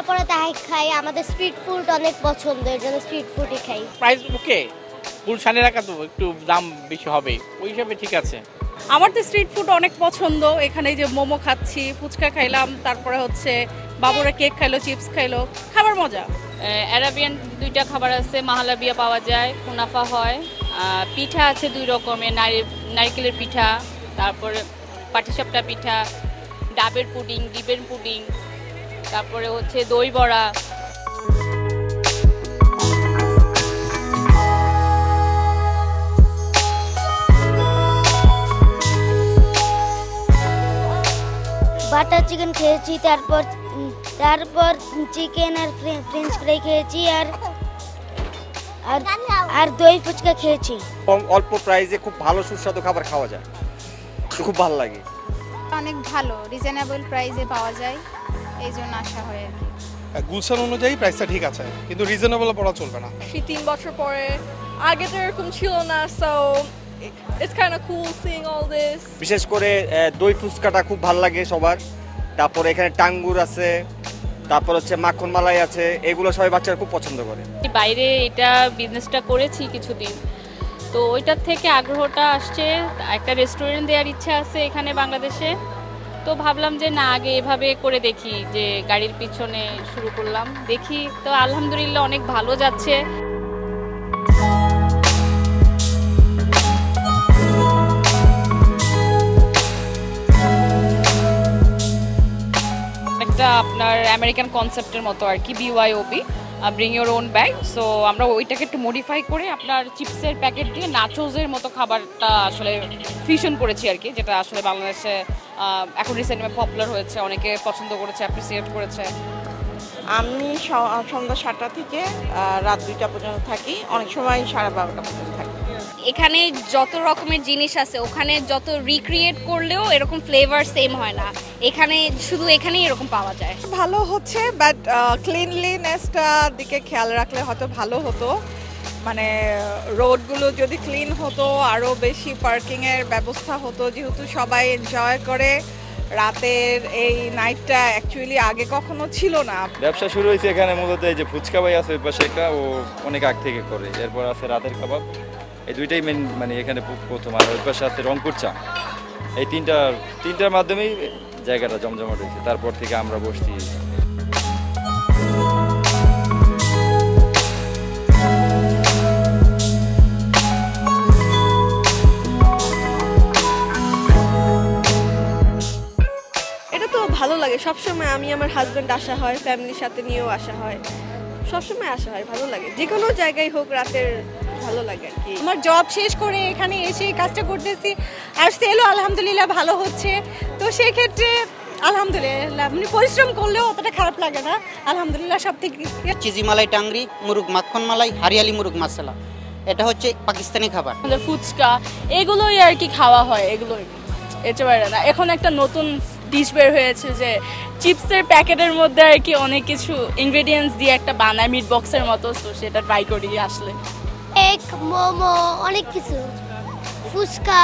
পড়ে তাই খাই। আমাদের স্ট্রিট ফুড অনেক পছন্দ, এর জন্য স্ট্রিট ফুডই খাই। প্রাইস ওকে, গুলশানের এলাকা তো একটু দাম বেশি হবে, ওই হিসাবে ঠিক আছে। আমার তো স্ট্রিট ফুড অনেক পছন্দ। এখানে যে মোমো খাচ্ছি, ফুচকা খাইলাম, তারপরে হচ্ছে বাবুরা কেক খাইলো, চিপস খাইলো, খাবার মজা। অ্যারাবিয়ান 2টা খাবার আছে, মাহালাবিয়া পাওয়া যায়, কুনাফা হয়, পিঠা আছে 2 রকমের, নারকেলের পিঠা, তারপরে পাটিসাপটা পিঠা, ডাবের পুডিং, ডিমের পুডিং, তারপরে হচ্ছে দই বড়া। বাটার চিকেন খেয়েছি, তারপর চিকেন আর ফ্রেঞ্চ ফ্রাই খেয়েছি, আর দই ফুচকা খেয়েছি। অল্প প্রাইসে খুব ভালো সুস্বাদু খাবার খাওয়া যায়, খুব ভালো লাগে। অনেক ভালো, রিজনেবল প্রাইসে পাওয়া যায়, এই জন্য আসা হয় আর কি। গুলশান অনুযায়ী প্রাইসটা ঠিক আছে, কিন্তু রিজনেবল পড়া চলবে না। 3 বছর পরে, আগে তো এরকম ছিল না, so it's kind of cool seeing all this. বিশেষ করে দই ফুচকাটা খুব ভালো লাগে সবার। তারপর এখানে টাঙ্গুর আছে, তারপর হচ্ছে মাখন মালাই আছে, এগুলো সবাই বাচ্চারা খুব পছন্দ করে। বাইরে এটা বিজনেসটা করেছি কিছুদিন, তো ওইটার থেকে আগ্রহটা আসছে। একটা রেস্টুরেন্ট দেওয়ার ইচ্ছা আছে এখানে বাংলাদেশে, তো ভাবলাম যে না আগে এভাবে করে দেখি, যে গাড়ির পিছনে শুরু করলাম, দেখি তো আলহামদুলিল্লাহ অনেক ভালো যাচ্ছে। একটা আপনার আমেরিকান কনসেপ্টের মতো আর কি, BYOB, bring your own bag. So আমরা ওইটাকে একটু মডিফাই করে আপনার চিপসের প্যাকেট দিয়ে নাচোজের মতো খাবারটা আসলে ফিউশন করেছি আর কি, যেটা আসলে বাংলাদেশে এখন রিসেন্টলি পপুলার হয়েছে, অনেকে পছন্দ করেছে, অ্যাপ্রিসিয়েট করেছে। আমি সন্ধ্যা 7টা থেকে রাত 2টা পর্যন্ত থাকি, অনেক সময় 12:30টা পর্যন্ত থাকি। এখানে যত রকমের জিনিস আছে, ওখানে যত রিক্রিয়েট করলেও এরকম ফ্লেভার সেম হয় না, এখানে শুধু এখানেই এরকম পাওয়া যায়। ভালো হচ্ছে, বাট ক্লিনলিনেসটা দিকে খেয়াল রাখলে হয়তো ভালো হতো। মানে রোডগুলো যদি ক্লিন হতো, আরও বেশি পার্কিংয়ের ব্যবস্থা হতো, যেহেতু সবাই এনজয় করে রাতের এই নাইটটা, অ্যাকচুয়ালি আগে কখনো ছিল না। ব্যবসা শুরু হয়েছে এখানে মূলত এই যে ফুচকা ভাই আছে ওই পাশে একটা, ও অনেক আগ থেকে করে। এরপর আছে রাতের কাবাব, এই দুইটাই মেন, মানে এখানে প্রথম। আর ওই পাশে আছে রংপুর চা। এই তিনটার মাধ্যমেই জায়গাটা জমজমাট হয়েছে, তারপর থেকে আমরা বসছি। এটা তো ভালো লাগে সবসময়। আমি আমার হাজব্যান্ড আসা হয়, ফ্যামিলির সাথে নিয়েও আসা হয়, সবসময় আসা হয়, ভালো লাগে। যে কোনো জায়গায় হোক রাতের ভালো লাগে আর কি। আমার জব শেষ করে এখানে এসে কাজটা করতেছি, আর সেলও আলহামদুলিল্লাহ ভালো হচ্ছে, তো সেই ক্ষেত্রে আলহামদুলিল্লাহ মানে পরিশ্রম করলেও অতটা খারাপ লাগে না, আলহামদুলিল্লাহ সব থেকে। চিজি মালাই টাংরি, মুরগ মাখন মালাই, হারিয়ালি মুরগ মশলা, এটা হচ্ছে পাকিস্তানি খাবার। আমাদের ফুচকা এগুলোই আর কি খাওয়া হয়, এগুলোই, এর বাইরে না। এখন একটা নতুন ডিশ বের হয়েছে যে চিপসের প্যাকেটের মধ্যে আর কি অনেক কিছু ইনগ্রেডিয়েন্টস দিয়ে একটা বানায় মিট বক্সের মতো, তো সেটা ট্রাই করি আসলে। কেক, মোমো, অনেক কিছু, ফুচকা।